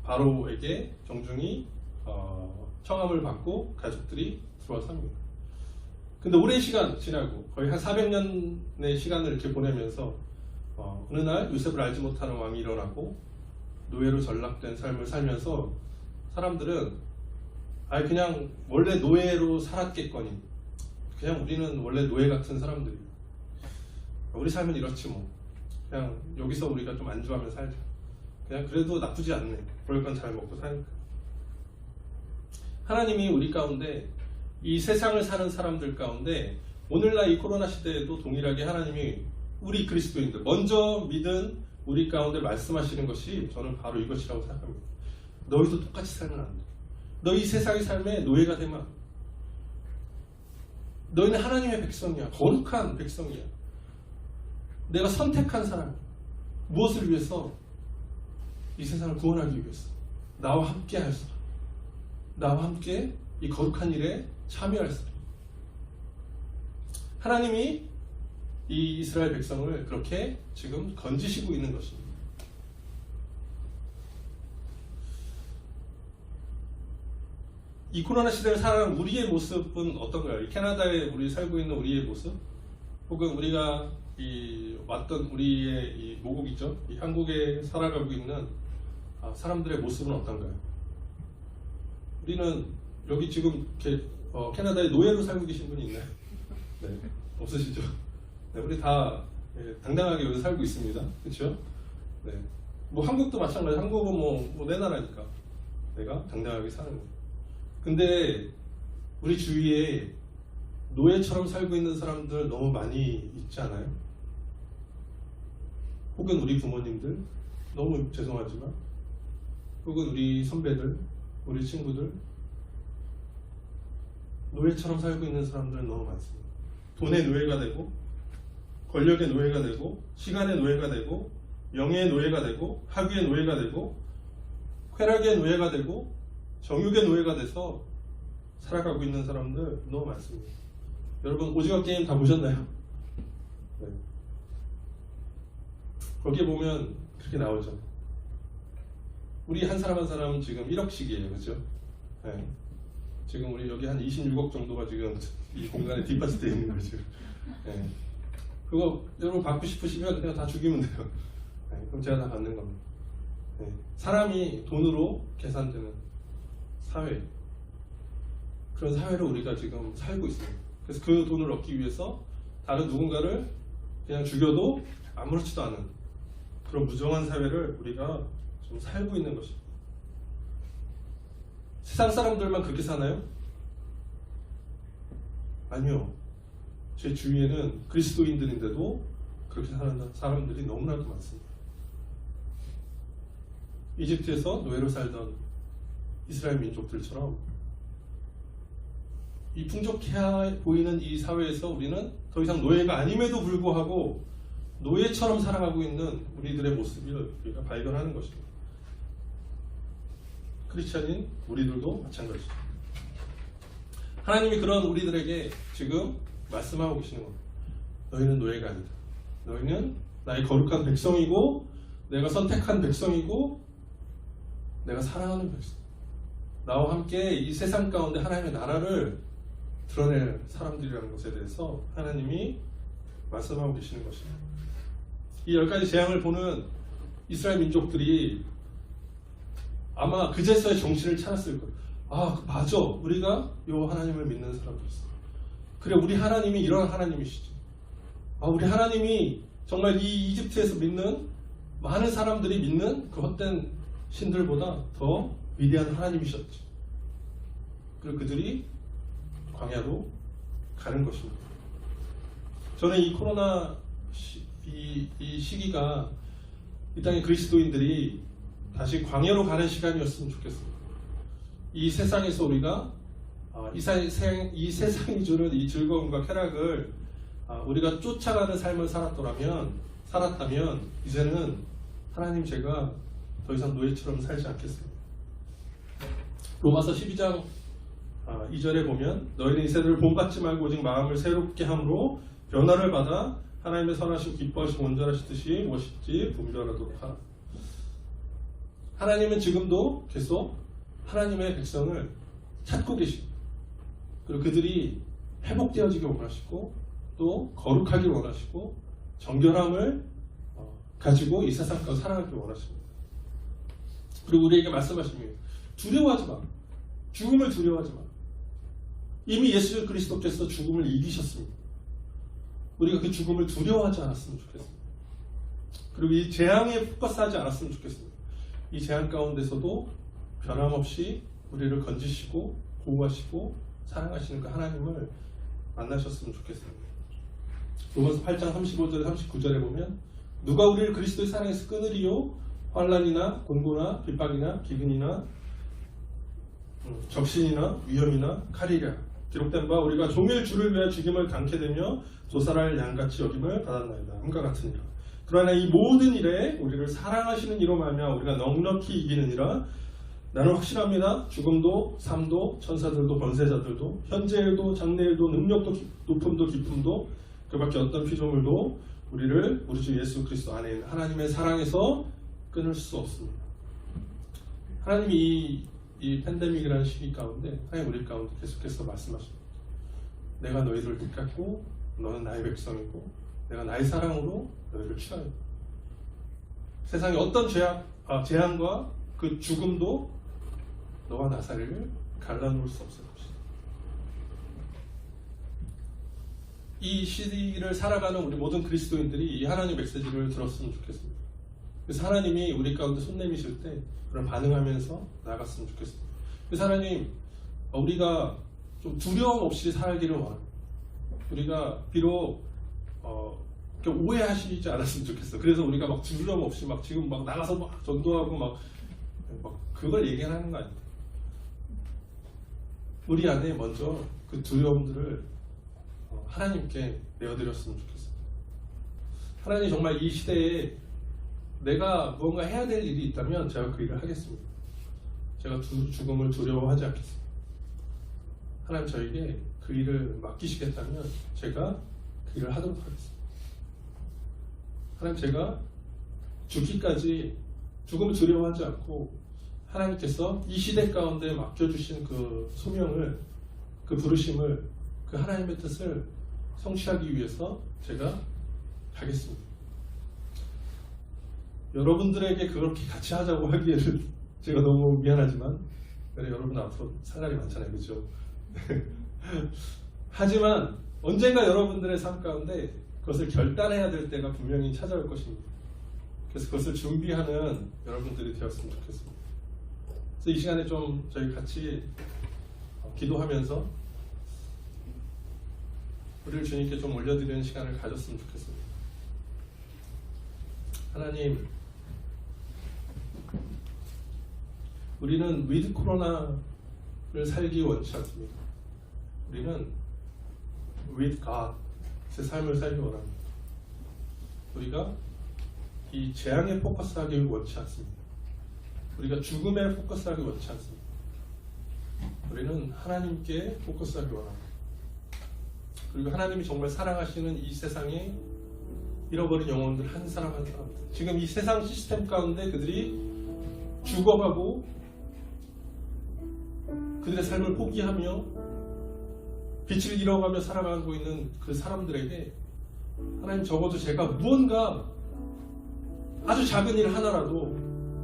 바로에게 정중히 청함을 받고 가족들이 들어와 삽니다. 근데 오랜 시간 지나고 거의 한 400년의 시간을 이렇게 보내면서 어느 날 요셉을 알지 못하는 왕이 일어나고 노예로 전락된 삶을 살면서 사람들은 그냥 원래 노예로 살았겠거니, 그냥 우리는 원래 노예 같은 사람들이에요. 우리 삶은 이렇지 뭐, 그냥 여기서 우리가 좀 안주하며 살자, 그냥 그래도 나쁘지 않네, 그럴 건 잘 먹고 사니까. 하나님이 우리 가운데, 이 세상을 사는 사람들 가운데 오늘날 이 코로나 시대에도 동일하게 하나님이 우리 그리스도인들, 먼저 믿은 우리 가운데 말씀하시는 것이 저는 바로 이것이라고 생각합니다. 너희도 똑같이 살면 안 돼. 너희 세상의 삶에 노예가 되면 안 돼. 너희는 하나님의 백성이야. 거룩한 백성이야. 내가 선택한 사람. 무엇을 위해서? 이 세상을 구원하기 위해서. 나와 함께 할 사람. 나와 함께 이 거룩한 일에 참여할 사람. 하나님이 이 이스라엘 백성을 그렇게 지금 건지시고 있는 것입니다. 이 코로나 시대를 살아가는 우리의 모습은 어떤가요? 이 캐나다에 우리 살고 있는 우리의 모습, 혹은 우리가 왔던 우리의 이 모국이죠, 이 한국에 살아가고 있는 사람들의 모습은 어떤가요? 우리는 여기 지금 이렇게 캐나다에 노예로 살고 계신 분이 있나요? 네, 없으시죠? 네, 우리 다 당당하게 여기 살고 있습니다. 그렇죠? 네, 뭐 한국도 마찬가지. 한국은 뭐 내 나라니까. 내가 당당하게 사는 거예요. 근데 우리 주위에 노예처럼 살고 있는 사람들 너무 많이 있지 않아요? 혹은 우리 부모님들, 너무 죄송하지만, 혹은 우리 선배들, 우리 친구들, 노예처럼 살고 있는 사람들 너무 많습니다. 돈의 노예가 되고, 권력의 노예가 되고, 시간의 노예가 되고, 명예의 노예가 되고, 학위의 노예가 되고, 쾌락의 노예가 되고, 정욕의 노예가 돼서 살아가고 있는 사람들 너무 많습니다. 여러분 오징어 게임 다 보셨나요? 네. 거기에 보면 그렇게 나오죠. 우리 한 사람 한 사람 지금 1억씩이에요, 그렇죠? 네. 지금 우리 여기 한 26억 정도가 지금 이 공간에 뒷받침되어 있는 거죠. 네. 그거 여러분 받고 싶으시면 그냥 다 죽이면 돼요. 네. 그럼 제가 다 받는 겁니다. 네. 사람이 돈으로 계산되는 사회, 그런 사회를 우리가 지금 살고 있습니다. 그래서 그 돈을 얻기 위해서 다른 누군가를 그냥 죽여도 아무렇지도 않은 그런 무정한 사회를 우리가 좀 살고 있는 것입니다. 세상 사람들만 그렇게 사나요? 아니요. 제 주위에는 그리스도인들인데도 그렇게 사는 사람들이 너무나도 많습니다. 이집트에서 노예로 살던 이스라엘 민족들처럼 이 풍족해 보이는 이 사회에서 우리는 더 이상 노예가 아님에도 불구하고 노예처럼 살아가고 있는 우리들의 모습을 우리가 발견하는 것입니다. 크리스찬인 우리들도 마찬가지죠. 하나님이 그런 우리들에게 지금 말씀하고 계시는 겁니다. 너희는 노예가 아니다. 너희는 나의 거룩한 백성이고 내가 선택한 백성이고 내가 사랑하는 백성. 나와 함께 이 세상 가운데 하나님의 나라를 드러낼 사람들이라는 것에 대해서 하나님이 말씀하고 계시는 것입니다. 이 10가지 재앙을 보는 이스라엘 민족들이 아마 그제서야 정신을 차렸을 거예요. 아, 맞아. 우리가 이 하나님을 믿는 사람들이었어. 그래, 우리 하나님이 이런 하나님이시지. 아, 우리 하나님이 정말 이 이집트에서 믿는 많은 사람들이 믿는 그 헛된 신들보다 더 위대한 하나님이셨지. 그리고 그들이 광야로 가는 것입니다. 저는 이 코로나 이 시기가 이 땅의 그리스도인들이 다시 광야로 가는 시간이었으면 좋겠습니다. 이 세상에서 우리가 이 세상이 주는 이 즐거움과 쾌락을 우리가 쫓아가는 삶을 살았다면 이제는 하나님 제가 더 이상 노예처럼 살지 않겠습니다. 로마서 12장 2절에 보면 너희는 이 세대를 본받지 말고 오직 마음을 새롭게 함으로 변화를 받아 하나님의 선하시고 기뻐하시고 온전하신 뜻이 무엇인지 분별하도록 하라. 하나님은 지금도 계속 하나님의 백성을 찾고 계십니다. 그리고 그들이 회복되어지길 원하시고 또 거룩하길 원하시고 정결함을 가지고 이 세상 가운데 살아가길 원하십니다. 그리고 우리에게 말씀하십니다. 두려워하지 마. 죽음을 두려워하지 마. 이미 예수 그리스도께서 죽음을 이기셨습니다. 우리가 그 죽음을 두려워하지 않았으면 좋겠습니다. 그리고 이 재앙에 포커스하지 않았으면 좋겠습니다. 이 재앙 가운데서도 변함없이 우리를 건지시고 보호하시고 사랑하시는 그 하나님을 만나셨으면 좋겠습니다. 로마서 8장 35절에 39절에 보면 누가 우리를 그리스도의 사랑에서 끊으리요? 환난이나 곤고나 핍박이나 기근이나 적신이나 위험이나 칼이랴. 기록된 바 우리가 종일 주를 위하여 죽임을 당케 되며 조살할 양같이 여김을 받았나이다. 함과 같으니라. 그러나 이 모든 일에 우리를 사랑하시는 이로 말미암아 우리가 넉넉히 이기느니라. 나는 확실합니다. 죽음도 삶도 천사들도 권세자들도 현재일도 장래일도 능력도 높음도 깊음도 그밖에 어떤 피조물도 우리를 우리 주 예수 그리스도 안에 있는 하나님의 사랑에서 끊을 수 없습니다. 하나님이 이 팬데믹이라는 시기 가운데 하나님 우리 가운데 계속해서 말씀하십니다. 내가 너희를 택했고 너는 나의 백성이고 내가 나의 사랑으로 너희를 취하였다. 세상에 어떤 재앙과 그 죽음도 너와 나 사이를 갈라놓을 수 없을 것이다. 이 시기를 살아가는 우리 모든 그리스도인들이 이 하나님의 메시지를 들었으면 좋겠습니다. 그래서 하나님이 우리 가운데 손 내미실 때 그런 반응하면서 나아갔으면 좋겠어요. 그래서 하나님, 우리가 좀 두려움 없이 살기를 원합니다. 우리가 비록 오해하시지 않았으면 좋겠어. 그래서 우리가 막 두려움 없이 막 지금 막 나가서 막 전도하고 막 그걸 얘기하는 거 아닙니다. 우리 안에 먼저 그 두려움들을 하나님께 내어드렸으면 좋겠어요. 하나님, 정말 이 시대에 내가 무언가 해야 될 일이 있다면 제가 그 일을 하겠습니다. 제가 죽음을 두려워하지 않겠습니다. 하나님, 저에게 그 일을 맡기시겠다면 제가 그 일을 하도록 하겠습니다. 하나님, 제가 죽기까지 죽음을 두려워하지 않고 하나님께서 이 시대 가운데 맡겨주신 그 소명을, 그 부르심을, 그 하나님의 뜻을 성취하기 위해서 제가 가겠습니다. 여러분들에게 그렇게 같이 하자고 하기에는 제가 너무 미안하지만, 그래, 여러분 앞으로 살 날이 많잖아요, 그죠? 하지만 언젠가 여러분들의 삶 가운데 그것을 결단해야 될 때가 분명히 찾아올 것입니다. 그래서 그것을 준비하는 여러분들이 되었으면 좋겠습니다. 그래서 이 시간에 좀 저희 같이 기도하면서 우리를 주님께 좀 올려드리는 시간을 가졌으면 좋겠습니다. 하나님, 우리는 위드 코로나를 살기 원치 않습니다. 우리는 with God의 삶을 살기 원합니다. 우리가 이 재앙에 포커스하기 원치 않습니다. 우리가 죽음에 포커스하기 원치 않습니다. 우리는 하나님께 포커스하기 원합니다. 그리고 하나님이 정말 사랑하시는 이 세상에 잃어버린 영혼들 한 사람 한 사람, 지금 이 세상 시스템 가운데 그들이 죽어가고 그들의 삶을 포기하며 빛을 잃어가며 살아가고 있는 그 사람들에게 하나님, 적어도 제가 무언가 아주 작은 일 하나라도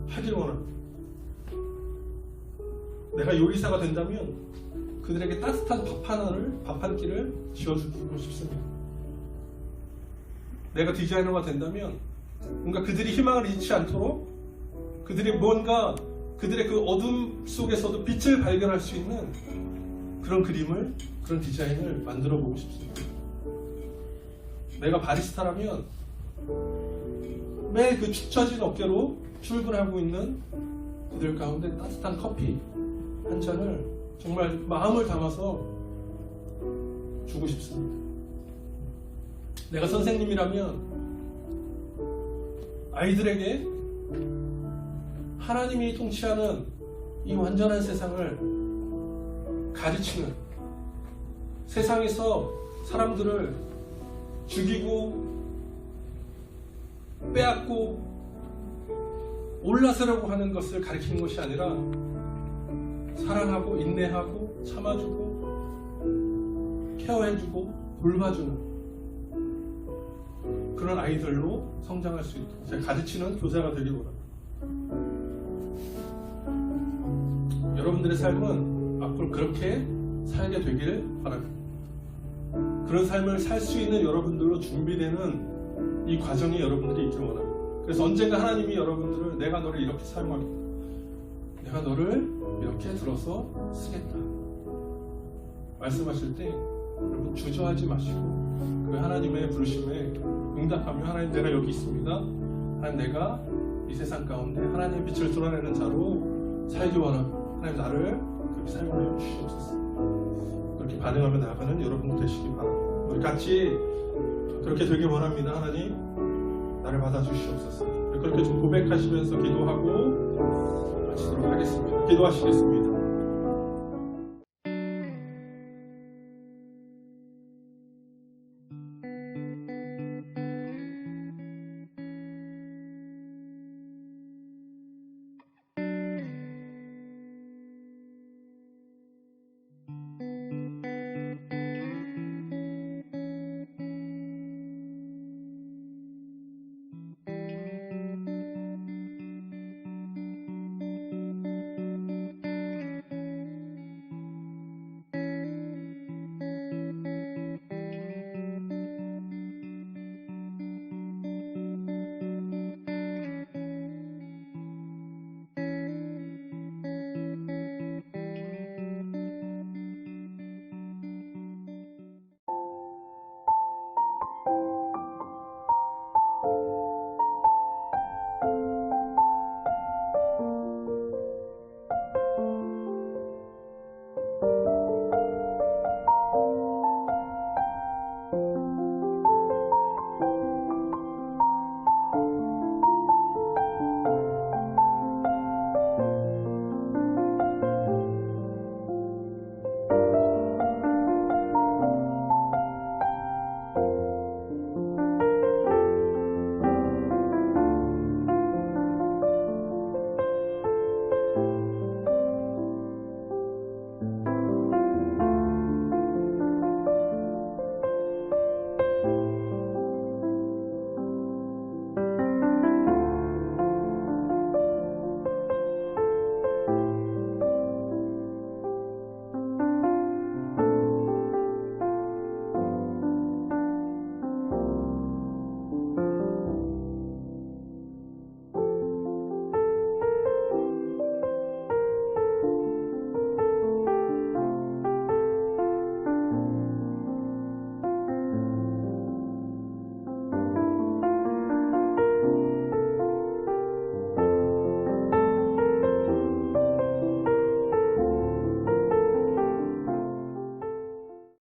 하기를 원합니다. 내가 요리사가 된다면 그들에게 따뜻한 밥 한 끼를 지어주고 싶습니다. 내가 디자이너가 된다면 뭔가 그들이 희망을 잃지 않도록 그들이 뭔가 그들의 그 어둠 속에서도 빛을 발견할 수 있는 그런 그림을, 그런 디자인을 만들어 보고 싶습니다. 내가 바리스타라면 매일 그 축 처진 어깨로 출근하고 있는 그들 가운데 따뜻한 커피 한 잔을 정말 마음을 담아서 주고 싶습니다. 내가 선생님이라면 아이들에게 하나님이 통치하는 이 완전한 세상을 가르치는, 세상에서 사람들을 죽이고 빼앗고 올라서려고 하는 것을 가르치는 것이 아니라 사랑하고 인내하고 참아주고 케어해주고 돌봐주는 그런 아이들로 성장할 수 있도록 제가 가르치는 교사가 되길 원합니다. 여러분들의 삶은 앞으로 그렇게 살게 되길 바랍니다. 그런 삶을 살 수 있는 여러분들로 준비되는 이 과정이 여러분들이 있길 원합니다. 그래서 언젠가 하나님이 여러분들을 내가 너를 이렇게 사용하겠다, 내가 너를 이렇게 들어서 쓰겠다 말씀하실 때 여러분 주저하지 마시고 그 하나님의 부르심에 응답하며, 하나님, 내가 여기 있습니다. 하나님, 내가 이 세상 가운데 하나님의 빛을 드러내는 자로 살기 원합니다. 하나님, 나를 그렇게 사용하여 주시옵소서. 그렇게 반응하며 나아가는 여러분 되시기 바랍니다. 우리 같이 그렇게 되길 원합니다. 하나님, 나를 받아주시옵소서. 그렇게 좀 고백하시면서 기도하고 마치도록 하겠습니다. 기도하시겠습니다.